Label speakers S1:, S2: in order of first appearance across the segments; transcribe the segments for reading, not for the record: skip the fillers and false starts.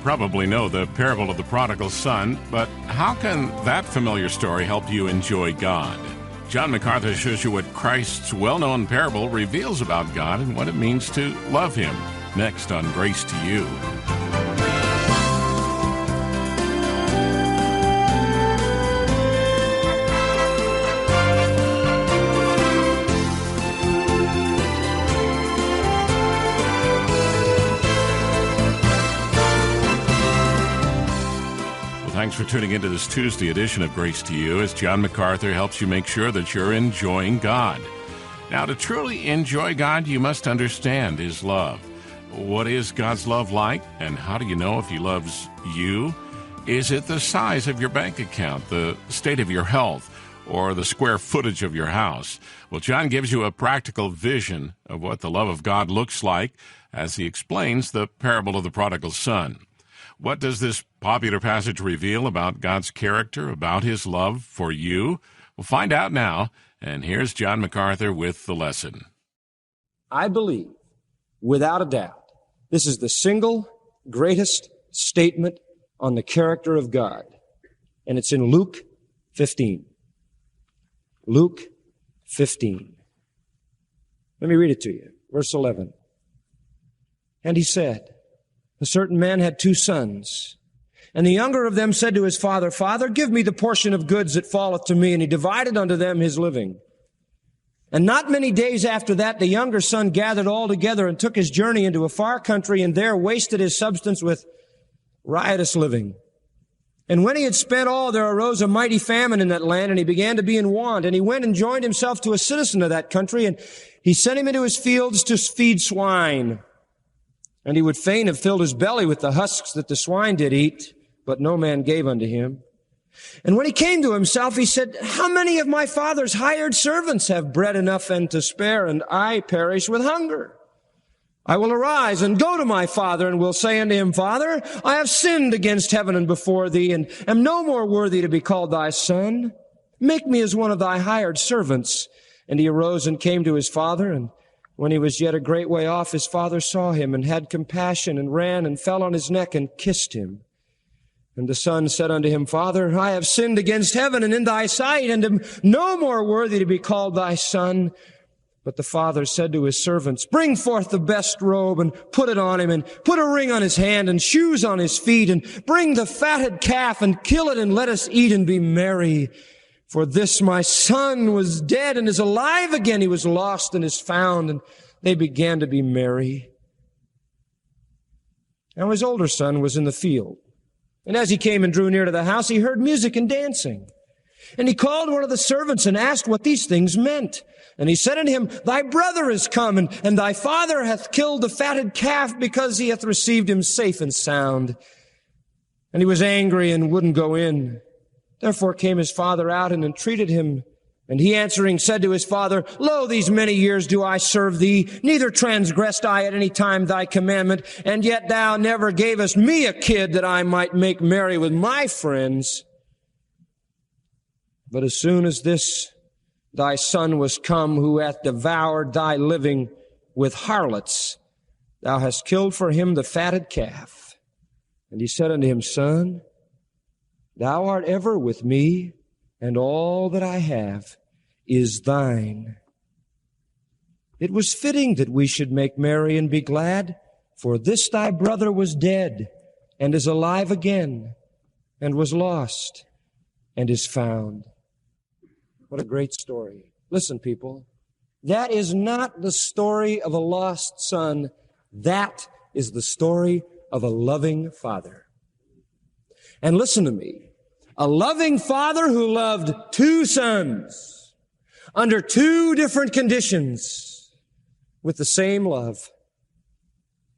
S1: probably know the parable of the prodigal son, but how can that familiar story help you enjoy God? John Macarthur shows you what Christ's well-known parable reveals about God and what it means to love Him. Next on Grace to You. Thanks for tuning into this Tuesday edition of Grace to You as John Macarthur helps you make sure that you're enjoying God. Now, to truly enjoy God, you must understand His love. What is God's love like, and how do you know if He loves you? Is it the size of your bank account, the state of your health, or the square footage of your house? Well, John gives you a practical vision of what the love of God looks like as he explains the parable of the prodigal son. What does this popular passage reveal about God's character, about His love for you? We'll find out now, and here's John Macarthur with the lesson.
S2: I believe, without a doubt, this is the single greatest statement on the character of God, and it's in Luke 15. Luke 15. Let me read it to you. Verse 11. And he said, a certain man had 2 sons, and the younger of them said to his father, Father, give me the portion of goods that falleth to me. And he divided unto them his living. And not many days after that, the younger son gathered all together and took his journey into a far country, and there wasted his substance with riotous living. And when he had spent all, there arose a mighty famine in that land, and he began to be in want. And he went and joined himself to a citizen of that country, and he sent him into his fields to feed swine. And he would fain have filled his belly with the husks that the swine did eat, but no man gave unto him. And when he came to himself, he said, How many of my father's hired servants have bread enough and to spare, and I perish with hunger? I will arise and go to my father, and will say unto him, Father, I have sinned against heaven and before thee, and am no more worthy to be called thy son. Make me as one of thy hired servants. And he arose and came to his father, and when he was yet a great way off, his father saw him, and had compassion, and ran, and fell on his neck, and kissed him. And the son said unto him, Father, I have sinned against heaven and in thy sight, and am no more worthy to be called thy son. But the father said to his servants, Bring forth the best robe, and put it on him, and put a ring on his hand, and shoes on his feet, and bring the fatted calf, and kill it, and let us eat and be merry. For this my son was dead and is alive again. He was lost and is found. And they began to be merry. Now his older son was in the field. And as he came and drew near to the house, he heard music and dancing. And he called one of the servants and asked what these things meant. And he said unto him, Thy brother is come, and thy father hath killed the fatted calf, because he hath received him safe and sound. And he was angry and wouldn't go in. Therefore came his father out and entreated him. And he answering said to his father, Lo, these many years do I serve thee, neither transgressed I at any time thy commandment, and yet thou never gavest me a kid that I might make merry with my friends. But as soon as this thy son was come, who hath devoured thy living with harlots, thou hast killed for him the fatted calf. And he said unto him, Son, thou art ever with me, and all that I have is thine. It was fitting that we should make merry and be glad, for this thy brother was dead, and is alive again, and was lost, and is found. What a great story. Listen, people, that is not the story of a lost son. That is the story of a loving father. And listen to me. A loving father who loved 2 sons under 2 different conditions with the same love,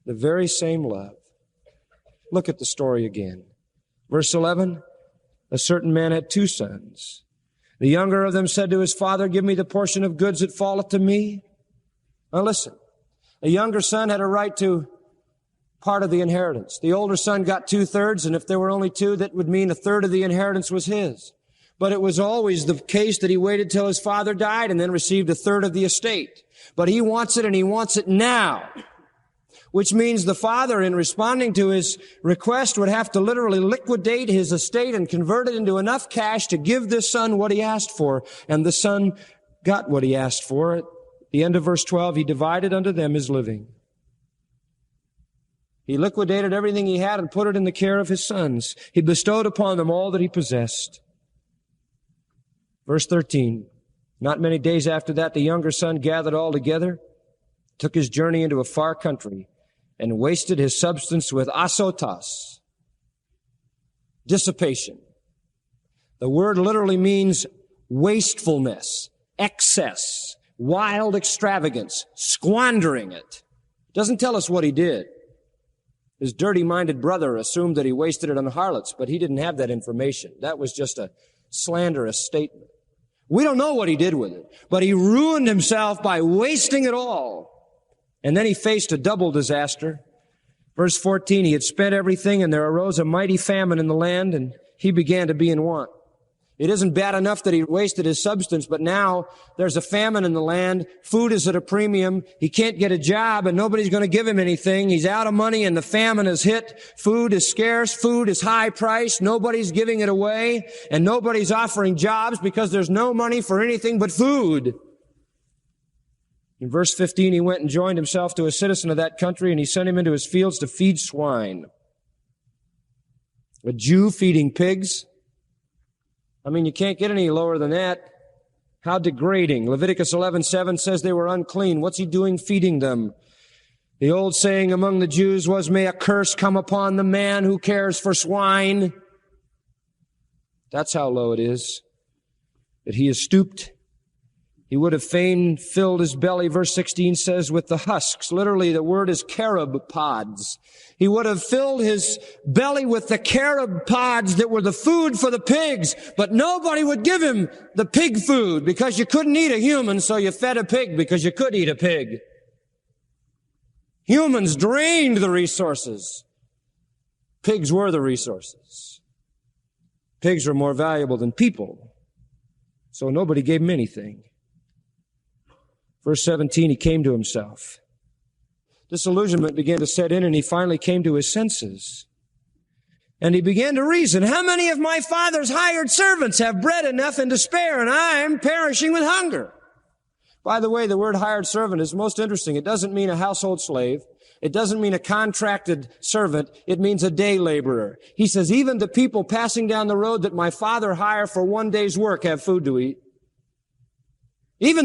S2: the very same love. Look at the story again. Verse 11, a certain man had 2 sons. The younger of them said to his father, Give me the portion of goods that falleth to me. Now listen, the younger son had a right to part of the inheritance. The older son got 2/3, and if there were only 2, that would mean 1/3 of the inheritance was his. But it was always the case that he waited till his father died and then received 1/3 of the estate. But he wants it, and he wants it now. which means the father, in responding to his request, would have to literally liquidate his estate and convert it into enough cash to give this son what he asked for. And the son got what he asked for. At the end of verse 12, he divided unto them his living. He liquidated everything he had and put it in the care of his sons. He bestowed upon them all that he possessed. Verse 13, not many days after that, the younger son gathered all together, took his journey into a far country, and wasted his substance with asotas, dissipation. The word literally means wastefulness, excess, wild extravagance, squandering it. It doesn't tell us what he did. His dirty-minded brother assumed that he wasted it on harlots, but he didn't have that information. That was just a slanderous statement. We don't know what he did with it, but he ruined himself by wasting it all. And then he faced a double disaster. Verse 14, he had spent everything, and there arose a mighty famine in the land, and he began to be in want. It isn't bad enough that he wasted his substance, but now there's a famine in the land. Food is at a premium. He can't get a job, and nobody's going to give him anything. He's out of money, and the famine has hit. Food is scarce. Food is high priced. Nobody's giving it away, and nobody's offering jobs because there's no money for anything but food. In verse 15, he went and joined himself to a citizen of that country, and he sent him into his fields to feed swine. A Jew feeding pigs. I mean, you can't get any lower than that. How degrading. Leviticus 11:7 says they were unclean. What's he doing feeding them? The old saying among the Jews was, may a curse come upon the man who cares for swine. That's how low it is. That he is stooped. He would have fain filled his belly, verse 16 says, with the husks. Literally, the word is carob pods. He would have filled his belly with the carob pods that were the food for the pigs, but nobody would give him the pig food because you couldn't eat a human, so you fed a pig because you could eat a pig. Humans drained the resources. Pigs were the resources. Pigs were more valuable than people, so nobody gave him anything. Verse 17, he came to himself. Disillusionment began to set in, and he finally came to his senses. And he began to reason, how many of my father's hired servants have bread enough and to spare, and I'm perishing with hunger? By the way, the word hired servant is most interesting. It doesn't mean a household slave. It doesn't mean a contracted servant. It means a day laborer. He says, even the people passing down the road that my father hired for one day's work have food to eat. Even